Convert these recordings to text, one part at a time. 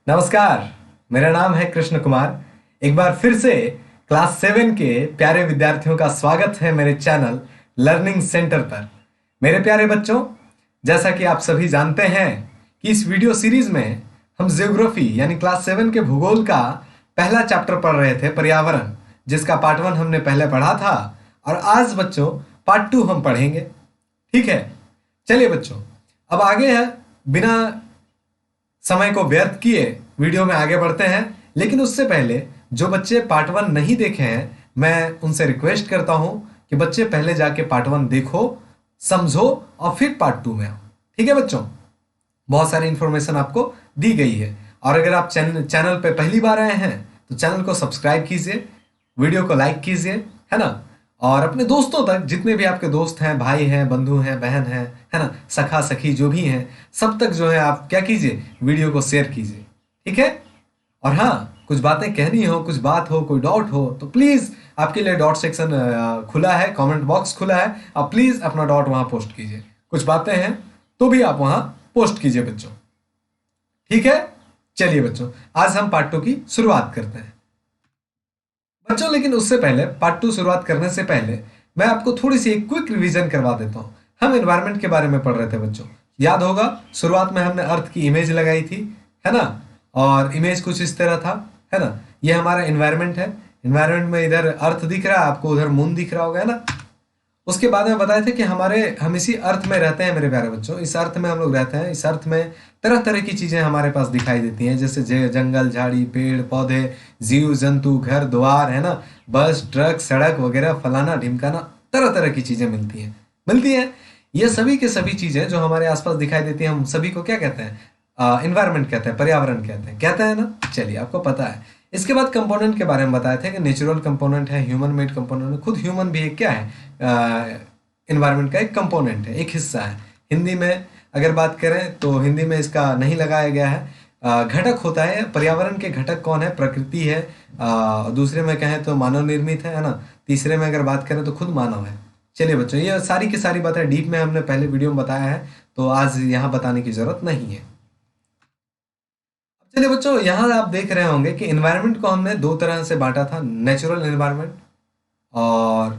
नमस्कार। मेरा नाम है कृष्ण कुमार। एक बार फिर से क्लास 7 के प्यारे विद्यार्थियों का स्वागत है मेरे चैनल लर्निंग सेंटर पर। मेरे प्यारे बच्चों, जैसा कि आप सभी जानते हैं कि इस वीडियो सीरीज में हम ज्योग्राफी यानी क्लास 7 के भूगोल का पहला चैप्टर पढ़ रहे थे, पर्यावरण, जिसका पार्ट 1 हमने पहले पढ़ा था। और आज बच्चों पार्ट 2 हम पढ़ेंगे। ठीक है, चलिए बच्चों, अब आगे है, बिना समय को व्यर्थ किए वीडियो में आगे बढ़ते हैं। लेकिन उससे पहले जो बच्चे पार्ट 1 नहीं देखे हैं, मैं उनसे रिक्वेस्ट करता हूं कि बच्चे पहले जाके पार्ट 1 देखो, समझो और फिर पार्ट 2 में आओ। ठीक है बच्चों, बहुत सारी इंफॉर्मेशन आपको दी गई है। और अगर आप चैनल पे पहली बार आए हैं तो चैनल को सब्सक्राइब कीजिए, वीडियो को लाइक कीजिए, है ना। और अपने दोस्तों तक, जितने भी आपके दोस्त हैं, भाई हैं, बंधु हैं, बहन हैं, है ना, सखा सखी जो भी हैं, सब तक जो है आप क्या कीजिए, वीडियो को शेयर कीजिए। ठीक है। और हाँ, कुछ बातें कहनी हो, कुछ बात हो, कोई डाउट हो तो प्लीज, आपके लिए डॉट सेक्शन खुला है, कमेंट बॉक्स खुला है। आप प्लीज अपना डॉट वहां पोस्ट कीजिए। कुछ बातें हैं तो भी आप वहां पोस्ट कीजिए बच्चों। ठीक है। चलिए बच्चों, आज हम पार्ट 2 की शुरुआत करते हैं बच्चों। लेकिन उससे पहले, पार्ट 2 शुरुआत करने से पहले मैं आपको थोड़ी सी एक क्विक रिवीजन करवा देता हूँ। हम एनवायरनमेंट के बारे में पढ़ रहे थे बच्चों, याद होगा। शुरुआत में हमने अर्थ की इमेज लगाई थी, है ना। और इमेज कुछ इस तरह था, है ना। ये हमारा एनवायरनमेंट है। एनवायरनमेंट में इधर अर्थ दिख रहा है आपको, उधर मून दिख रहा होगा, है ना। उसके बाद में बताए थे कि हम इसी अर्थ में रहते हैं मेरे प्यारे बच्चों। इस अर्थ में हम लोग रहते हैं। इस अर्थ में तरह तरह की चीजें हमारे पास दिखाई देती हैं, जैसे जंगल, झाड़ी, पेड़ पौधे, जीव जंतु, घर द्वार, है ना, बस, ट्रक, सड़क वगैरह, फलाना ढिमकाना, तरह तरह की चीजें मिलती हैं। ये सभी के सभी चीजें जो हमारे आसपास दिखाई देती हैं, हम सभी को क्या कहते हैं? इन्वायरमेंट कहते हैं, पर्यावरण कहते हैं ना। चलिए, आपको पता है। इसके बाद कंपोनेंट के बारे में बताए थे कि नेचुरल कंपोनेंट है, ह्यूमन मेड कंपोनेंट है। खुद ह्यूमन भी एक क्या है, इन्वायरमेंट का एक कंपोनेंट है, एक हिस्सा है। हिंदी में अगर बात करें तो हिंदी में इसका नहीं लगाया गया है। घटक होता है। पर्यावरण के घटक कौन है? प्रकृति है। दूसरे में कहें तो मानव निर्मित है ना। तीसरे में अगर बात करें तो खुद मानव है। चलिए बच्चों, ये सारी की सारी बातें डीप में हमने पहले वीडियो में बताया है, तो आज यहाँ बताने की जरूरत नहीं है। चलिए बच्चों, यहाँ आप देख रहे होंगे कि एनवायरनमेंट को हमने दो तरह से बांटा था, नेचुरल एनवायरनमेंट और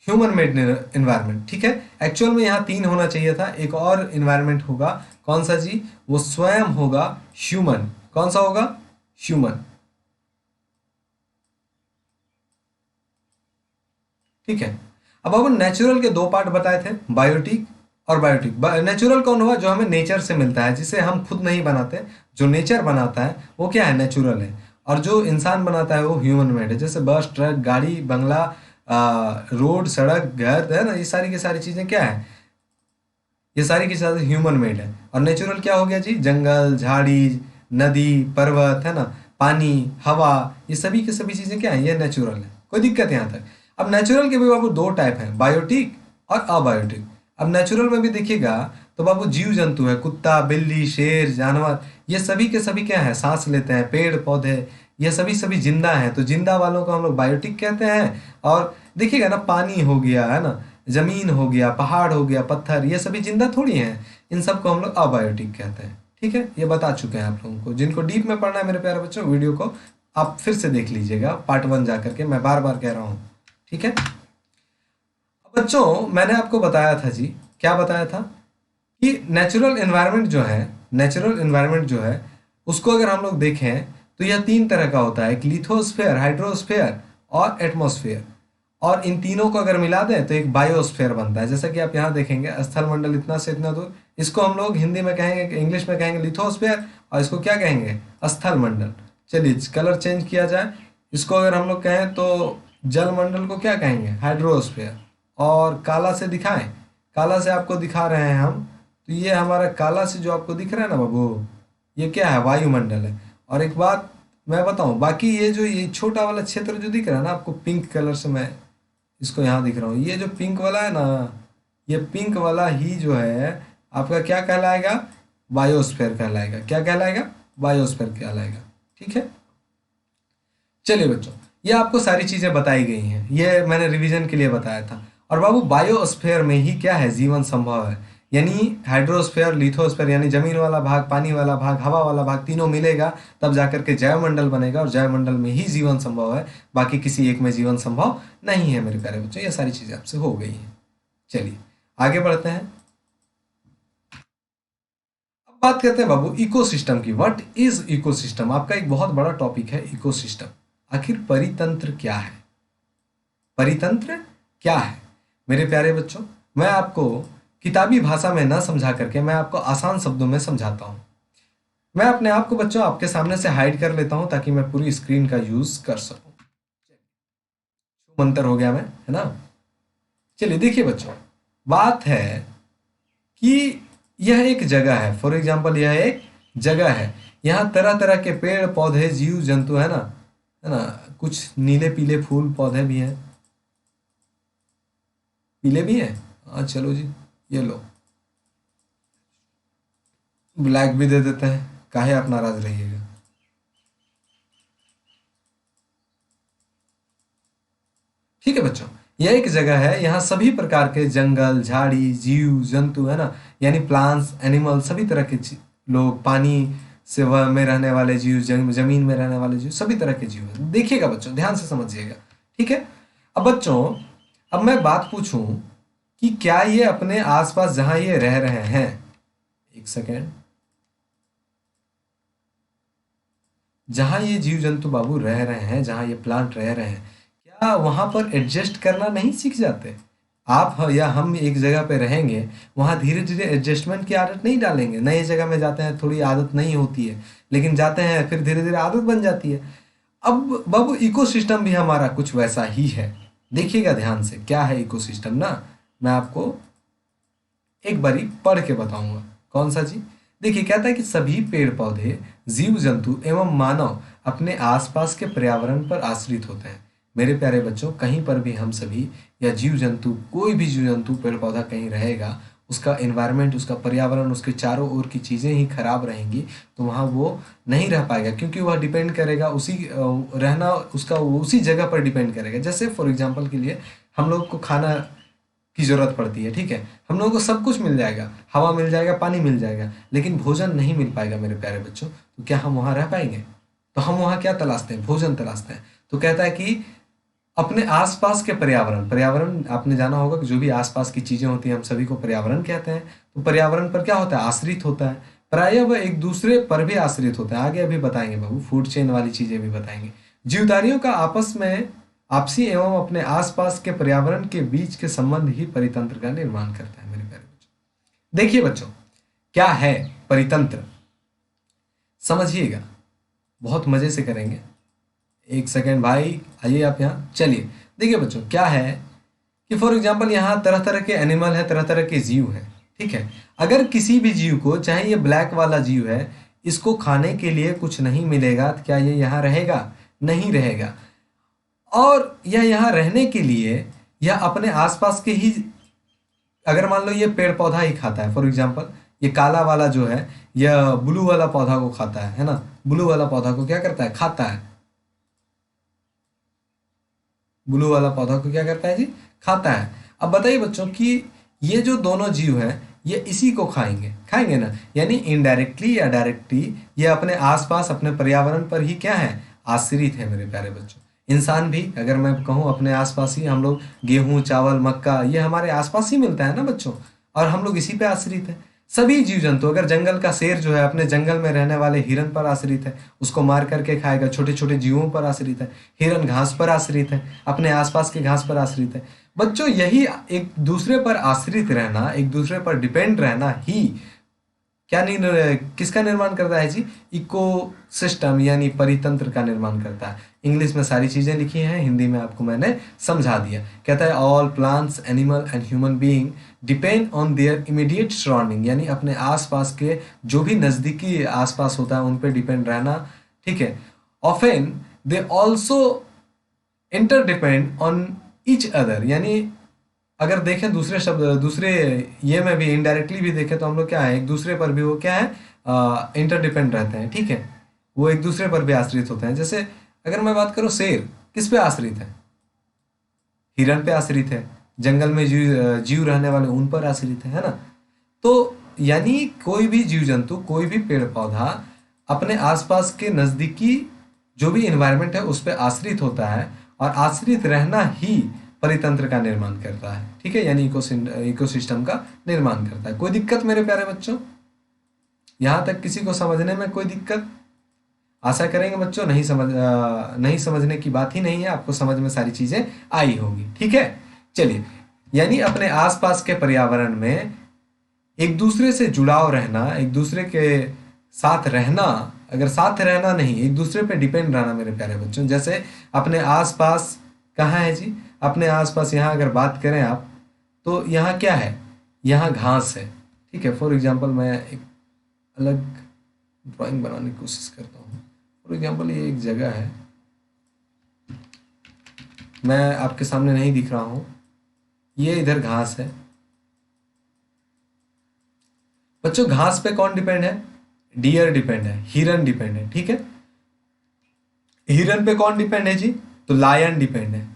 ह्यूमन मेड एनवायरनमेंट। ठीक है। एक्चुअल में यहाँ 3 होना चाहिए था। एक और एनवायरनमेंट होगा, कौन सा जी? वो स्वयं होगा ह्यूमन। कौन सा होगा? ह्यूमन। ठीक है। अब अपन नेचुरल के 2 पार्ट बताए थे, बायोटिक और बायोटिक। नेचुरल कौन हुआ? जो हमें नेचर से मिलता है, जिसे हम खुद नहीं बनाते। जो नेचर बनाता है वो क्या है? नेचुरल है। और जो इंसान बनाता है वो ह्यूमन मेड है, जैसे बस, ट्रक, गाड़ी, बंगला, रोड, सड़क, घर, है ना। ये सारी की सारी चीजें क्या है? ये सारी की सारी ह्यूमन मेड है। और नेचुरल क्या हो गया जी? जंगल, झाड़ी, नदी, पर्वत, है ना, पानी, हवा, ये सभी की सभी चीजें क्या है? ये नेचुरल है। कोई दिक्कत यहाँ तक? अब नेचुरल के भी बाबू 2 टाइप हैं, बायोटिक और अबायोटिक। अब नेचुरल में भी देखिएगा तो बाबू जीव जंतु है, कुत्ता, बिल्ली, शेर, जानवर, ये सभी के सभी क्या है? सांस लेते हैं। पेड़ पौधे, ये सभी सभी जिंदा हैं, तो जिंदा वालों को हम लोग बायोटिक कहते हैं। और देखिएगा ना, पानी हो गया, है ना, जमीन हो गया, पहाड़ हो गया, पत्थर, ये सभी जिंदा थोड़ी हैं। इन सबको हम लोग अबायोटिक कहते हैं। ठीक है, ये बता चुके हैं आप लोगों को। जिनको डीप में पढ़ना है मेरे प्यारे बच्चों, वीडियो को आप फिर से देख लीजिएगा, पार्ट 1 जा करके। मैं बार बार कह रहा हूँ। ठीक है। अब बच्चों, मैंने आपको बताया था जी, क्या बताया था कि नेचुरल एनवायरनमेंट जो है, नेचुरल एनवायरनमेंट जो है, उसको अगर हम लोग देखें तो यह 3 तरह का होता है, एक लिथोस्फेयर, हाइड्रोस्फेयर और एटमॉस्फेयर। और इन तीनों को अगर मिला दें तो एक बायोस्फेयर बनता है। जैसा कि आप यहाँ देखेंगे, स्थल मंडल इतना से इतना दूर, इसको हम लोग हिंदी में कहेंगे, इंग्लिश में कहेंगे लिथोस्फेयर, और इसको क्या कहेंगे? स्थल मंडल। चलिए, कलर चेंज किया जाए, इसको अगर हम लोग कहें तो जल मंडल को क्या कहेंगे? हाइड्रोस्फेयर। और काला से दिखाएं, काला से आपको दिखा रहे हैं हम, तो ये हमारा काला से जो आपको दिख रहा है ना बाबू, ये क्या है? वायुमंडल है। और एक बात मैं बताऊं, बाकी ये छोटा वाला क्षेत्र जो दिख रहा है ना आपको, पिंक कलर से मैं इसको यहाँ दिख रहा हूँ, ये जो पिंक वाला है ना, ये पिंक वाला ही जो है आपका क्या कहलाएगा? बायोस्फीयर कहलाएगा। क्या कहलाएगा? बायोस्फीयर कहलाएगा। ठीक है। चलिए बच्चों, ये आपको सारी चीजें बताई गई हैं, ये मैंने रिवीजन के लिए बताया था। और बाबू, बायोस्फीयर में ही क्या है? जीवन संभव है। यानी हाइड्रोस्फीयर, लिथोस्फीयर यानी जमीन वाला भाग, पानी वाला भाग, हवा वाला भाग, तीनों मिलेगा तब जाकर के जैवमंडल बनेगा, और जैवमंडल में ही जीवन संभव है, बाकी किसी एक में जीवन संभव नहीं है मेरे प्यारे बच्चों। ये सारी चीजें आपसे हो गई हैं। चलिए आगे बढ़ते हैं। अब बात करते हैं बाबू इकोसिस्टम की। What is ecosystem? आपका एक बहुत बड़ा टॉपिक है इकोसिस्टम। आखिर परितंत्र क्या है? परितंत्र क्या है मेरे प्यारे बच्चों? मैं आपको किताबी भाषा में ना समझा करके मैं आपको आसान शब्दों में समझाता हूं। मैं अपने आप को बच्चों आपके सामने से हाइड कर लेता हूं ताकि मैं पूरी स्क्रीन का यूज कर सकूं। मंतर हो गया मैं, है ना? चलिए देखिए बच्चों, बात है कि यह एक जगह है। फॉर एग्जाम्पल यह एक जगह है, यहाँ तरह तरह के पेड़ पौधे जीव जंतु है ना, है ना? कुछ नीले पीले फूल पौधे भी हैं, पीले भी हैं। हाँ चलो जी, ये लो, ब्लैक भी दे देते हैं, काहे आप नाराज रहिएगा। ठीक है बच्चों, यह एक जगह है, यहाँ सभी प्रकार के जंगल झाड़ी जीव जंतु है ना, यानी प्लांट्स एनिमल, सभी तरह के लोग, पानी से वह में रहने वाले जीव, जमीन में रहने वाले जीव, सभी तरह के जीव हैं। देखिएगा बच्चों, ध्यान से समझिएगा, ठीक है? अब बच्चों, अब मैं बात पूछूं कि क्या ये अपने आसपास जहां ये रह रहे हैं, एक सेकेंड, जहां ये जीव जंतु बाबू रह रहे हैं, जहां ये प्लांट रह रहे हैं, क्या वहां पर एडजस्ट करना नहीं सीख जाते? आप या हम एक जगह पे रहेंगे, वहां धीरे धीरे एडजस्टमेंट की आदत नहीं डालेंगे? नई जगह में जाते हैं, थोड़ी आदत नहीं होती है, लेकिन जाते हैं फिर धीरे धीरे आदत बन जाती है। अब बाबू इकोसिस्टम भी हमारा कुछ वैसा ही है। देखिएगा ध्यान से, क्या है इकोसिस्टम ना, मैं आपको एक बारी पढ़ के बताऊंगा। कौन सा जी? देखिए, कहता है कि सभी पेड़ पौधे, जीव जंतु एवं मानव अपने आसपास के पर्यावरण पर आश्रित होते हैं। मेरे प्यारे बच्चों, कहीं पर भी हम सभी या जीव जंतु, कोई भी जीव जंतु पेड़ पौधा कहीं रहेगा, उसका एनवायरनमेंट, उसका पर्यावरण, उसके चारों ओर की चीज़ें ही खराब रहेंगी तो वहाँ वो नहीं रह पाएगा, क्योंकि वह डिपेंड करेगा उसी रहना उसका उसी जगह पर डिपेंड करेगा। जैसे फॉर एग्जांपल के लिए हम लोग को खाना की जरूरत पड़ती है, ठीक है? हम लोगों को सब कुछ मिल जाएगा, हवा मिल जाएगा, पानी मिल जाएगा, लेकिन भोजन नहीं मिल पाएगा मेरे प्यारे बच्चों। तो क्या हम वहाँ रह पाएंगे? तो हम वहाँ क्या तलाशते हैं? भोजन तलाशते हैं। तो कहता है कि अपने आसपास के पर्यावरण, पर्यावरण आपने जाना होगा कि जो भी आसपास की चीजें होती हैं हम सभी को पर्यावरण कहते हैं। तो पर्यावरण पर क्या होता है? आश्रित होता है। प्रायः वह एक दूसरे पर भी आश्रित होता है। आगे अभी बताएंगे बाबू, फूड चेन वाली चीजें भी बताएंगे। जीवधारियों का आपस में आपसी एवं अपने आसपास के पर्यावरण के बीच के संबंध ही परितंत्र का निर्माण करता है मेरे प्यारे बच्चों। देखिए बच्चों, क्या है परितंत्र, समझिएगा, बहुत मजे से करेंगे। एक सेकेंड भाई, आइए आप यहाँ। चलिए देखिए बच्चों, क्या है कि फॉर एग्जाम्पल यहाँ तरह तरह के एनिमल है, तरह तरह के जीव हैं, ठीक है? अगर किसी भी जीव को, चाहे ये ब्लैक वाला जीव है, इसको खाने के लिए कुछ नहीं मिलेगा तो क्या ये यहाँ रहेगा? नहीं रहेगा। और यह यहाँ रहने के लिए यह अपने आसपास के ही, अगर मान लो ये पेड़ पौधा ही खाता है, फॉर एग्जाम्पल ये काला वाला जो है, यह ब्लू वाला पौधा को खाता है ना? ब्लू वाला पौधा को क्या करता है? खाता है। ब्लू वाला पौधा को क्या करता है जी? खाता है। अब बताइए बच्चों कि ये जो दोनों जीव हैं, ये इसी को खाएंगे, खाएंगे ना? यानी इनडायरेक्टली या डायरेक्टली ये अपने आसपास, अपने पर्यावरण पर ही क्या है? आश्रित है मेरे प्यारे बच्चों। इंसान भी, अगर मैं कहूँ अपने आसपास ही, हम लोग गेहूं चावल मक्का ये हमारे आसपास ही मिलता है ना बच्चों, और हम लोग इसी पे आश्रित है। सभी जीव जंतु, अगर जंगल का शेर जो है अपने जंगल में रहने वाले हिरन पर आश्रित है, उसको मार करके खाएगा। छोटे छोटे जीवों पर आश्रित है। हिरन घास पर आश्रित है, अपने आसपास के घास पर आश्रित है। बच्चों, यही एक दूसरे पर आश्रित रहना, एक दूसरे पर डिपेंड रहना ही क्या नहीं, किसका निर्माण करता है जी? इकोसिस्टम यानी परितंत्र का निर्माण करता है। इंग्लिश में सारी चीजें लिखी हैं, हिंदी में आपको मैंने समझा दिया। कहता है all plants animal and human being depend on their immediate surrounding, यानी अपने आसपास के जो भी नजदीकी आसपास होता है उन पे डिपेंड रहना, ठीक है? Often they also interdepend on each other, यानी अगर देखें दूसरे शब्द, दूसरे ये में भी इनडायरेक्टली भी देखें तो हम लोग क्या है, एक दूसरे पर भी वो क्या है, इंटरडिपेंड रहते हैं, ठीक है? वो एक दूसरे पर भी आश्रित होते हैं। जैसे अगर मैं बात करूं, शेर किस पे आश्रित है? हिरन पे आश्रित है। जंगल में जीव रहने वाले उन पर आश्रित है ना? तो यानी कोई भी जीव जंतु, कोई भी पेड़ पौधा अपने आसपास के नज़दीकी जो भी इन्वायरमेंट है उस पर आश्रित होता है, और आश्रित रहना ही परितंत्र का निर्माण करता है। ठीक है, यानी इकोसिस्टम का निर्माण करता है। कोई दिक्कत मेरे प्यारे बच्चों? यहाँ तक किसी को समझने में कोई दिक्कत? आशा करेंगे बच्चों नहीं समझने की बात ही नहीं है, आपको समझ में सारी चीजें आई होगी। ठीक है, चलिए, यानी अपने आसपास के पर्यावरण में एक दूसरे से जुड़ाव रहना, एक दूसरे के साथ रहना, अगर साथ रहना नहीं, एक दूसरे पे डिपेंड रहना मेरे प्यारे बच्चों। जैसे अपने आसपास कहाँ है जी? अपने आसपास यहाँ अगर बात करें आप, तो यहाँ क्या है? यहाँ घास है। ठीक है, फॉर एग्जाम्पल मैं एक अलग ड्राइंग बनाने की कोशिश करता हूँ। फॉर एग्जाम्पल ये एक जगह है, मैं आपके सामने नहीं दिख रहा हूँ, ये इधर घास है। बच्चों घास पे कौन डिपेंड है? डियर डिपेंड है, हिरन डिपेंड है। ठीक है, हिरन पे कौन डिपेंड है जी? तो लायन डिपेंड है।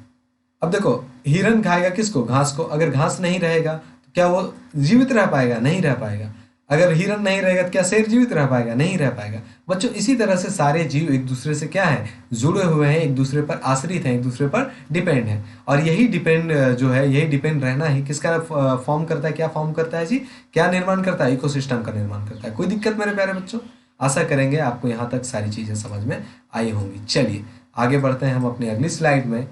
अब देखो, हिरन खाएगा किसको? घास को। अगर घास नहीं रहेगा तो क्या वो जीवित रह पाएगा? नहीं रह पाएगा। अगर हिरन नहीं रहेगा तो क्या शेर जीवित रह पाएगा? नहीं रह पाएगा। बच्चों इसी तरह से सारे जीव एक दूसरे से क्या है? जुड़े हुए हैं, एक दूसरे पर आश्रित हैं, एक दूसरे पर डिपेंड है। और यही डिपेंड जो है, यही डिपेंड रहना ही किसका फॉर्म करता है? क्या फॉर्म करता है जी? क्या निर्माण करता है? इकोसिस्टम का निर्माण करता है। कोई दिक्कत मेरे प्यारे बच्चों? आशा करेंगे आपको यहाँ तक सारी चीजें समझ में आई होंगी। चलिए आगे बढ़ते हैं, हम अपनी अगली स्लाइड में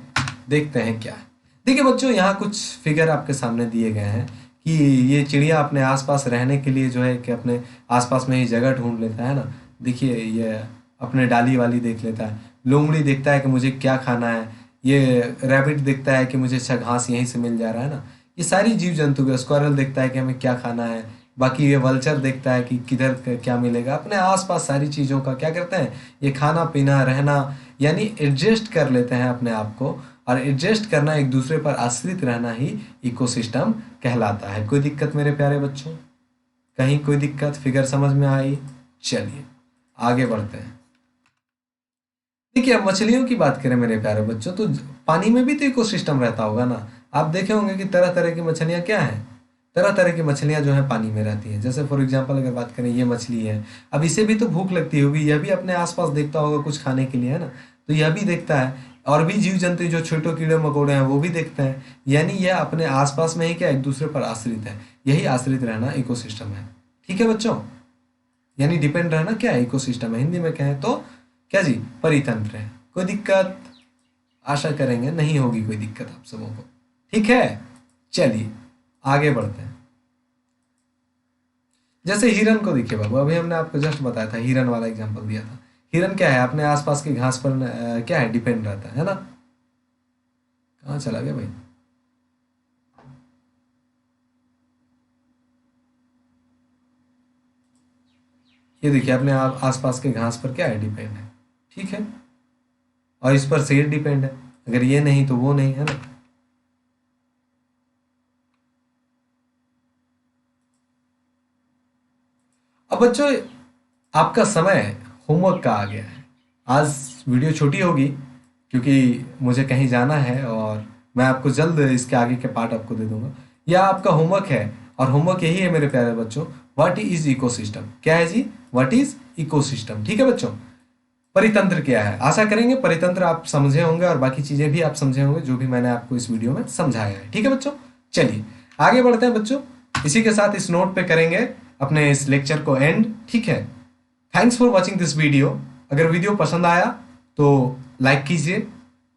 देखते हैं क्या है। देखिए बच्चों, यहाँ कुछ फिगर आपके सामने दिए गए हैं कि ये चिड़िया अपने आसपास रहने के लिए जो है कि अपने आसपास में ही जगह ढूंढ लेता है ना। देखिए ये अपने डाली वाली देख लेता है, लोमड़ी देखता है कि मुझे क्या खाना है, ये रैबिट देखता है कि मुझे अच्छा घास यहीं से मिल जा रहा है ना। ये सारी जीव जंतु, स्क्वायरल देखता है कि हमें क्या खाना है, बाकी ये वल्चर देखता है कि किधर क्या मिलेगा। अपने आसपास सारी चीज़ों का क्या करते हैं? ये खाना पीना रहना, यानी एडजस्ट कर लेते हैं अपने आप को। और एडजस्ट करना, एक दूसरे पर आश्रित रहना ही इकोसिस्टम कहलाता है। कोई दिक्कत मेरे प्यारे बच्चों? कहीं कोई दिक्कत? फिगर समझ में आई? चलिए आगे बढ़ते हैं। देखिए अब मछलियों की बात करें मेरे प्यारे बच्चों, तो पानी में भी तो इकोसिस्टम रहता होगा ना। आप देखे होंगे कि तरह तरह की मछलियां क्या हैं? तरह तरह की मछलियां जो है पानी में रहती हैं। जैसे फॉर एग्जांपल अगर बात करें, ये मछली है, अब इसे भी तो भूख लगती होगी, यह भी अपने आसपास देखता होगा कुछ खाने के लिए, है ना। तो यह भी देखता है, और भी जीव जंतु जो छोटे कीड़े मकोड़े हैं वो भी देखते हैं। यानी यह अपने आसपास में ही क्या, एक दूसरे पर आश्रित है। यही आश्रित रहना इकोसिस्टम है। ठीक है बच्चों, यानी डिपेंड रहना क्या है? इकोसिस्टम है। हिंदी में कहें तो क्या जी? परितंत्र है। कोई दिक्कत? आशा करेंगे नहीं होगी कोई दिक्कत आप सबों को। ठीक है, चलिए आगे बढ़ते हैं। जैसे हिरन को देखिए बाबू, अभी हमने आपको जस्ट बताया था, हिरन वाला एग्जांपल दिया था। हिरन क्या है? अपने आसपास की घास पर क्या है? डिपेंड रहता है ना। कहाँ चला गया भाई? ये देखिए अपने आसपास के घास पर क्या है? डिपेंड है। ठीक है, और इस पर शेर डिपेंड है। अगर ये नहीं तो वो नहीं, है ना। अब बच्चों आपका समय होमवर्क का आ गया है। आज वीडियो छोटी होगी क्योंकि मुझे कहीं जाना है, और मैं आपको जल्द इसके आगे के पार्ट आपको दे दूंगा। यह आपका होमवर्क है, और होमवर्क यही है मेरे प्यारे बच्चों, व्हाट इज इकोसिस्टम। क्या है जी? What is ecosystem. ठीक है बच्चों, परितंत्र क्या है? आशा करेंगे परितंत्र आप समझे होंगे, और बाकी चीजें भी आप समझे होंगे जो भी मैंने आपको इस वीडियो में समझाया है। ठीक है बच्चों, चलिए आगे बढ़ते हैं बच्चों। इसी के साथ इस नोट पे करेंगे अपने इस लेक्चर को एंड। ठीक है, thanks for watching this video. अगर वीडियो पसंद आया तो लाइक कीजिए,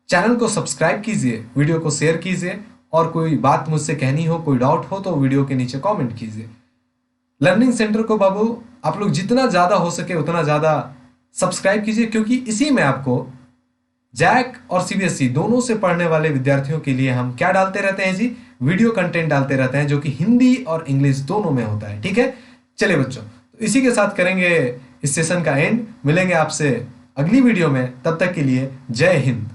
चैनल को सब्सक्राइब कीजिए, वीडियो को शेयर कीजिए, और कोई बात मुझसे कहनी हो, कोई डाउट हो तो वीडियो के नीचे कमेंट कीजिए। लर्निंग सेंटर को बाबू आप लोग जितना ज़्यादा हो सके उतना ज़्यादा सब्सक्राइब कीजिए, क्योंकि इसी में आपको जैक और सीबीएसई दोनों से पढ़ने वाले विद्यार्थियों के लिए हम क्या डालते रहते हैं जी? वीडियो कंटेंट डालते रहते हैं, जो कि हिंदी और इंग्लिश दोनों में होता है। ठीक है, चलिए बच्चों, तो इसी के साथ करेंगे इस सेशन का एंड। मिलेंगे आपसे अगली वीडियो में, तब तक के लिए जय हिंद।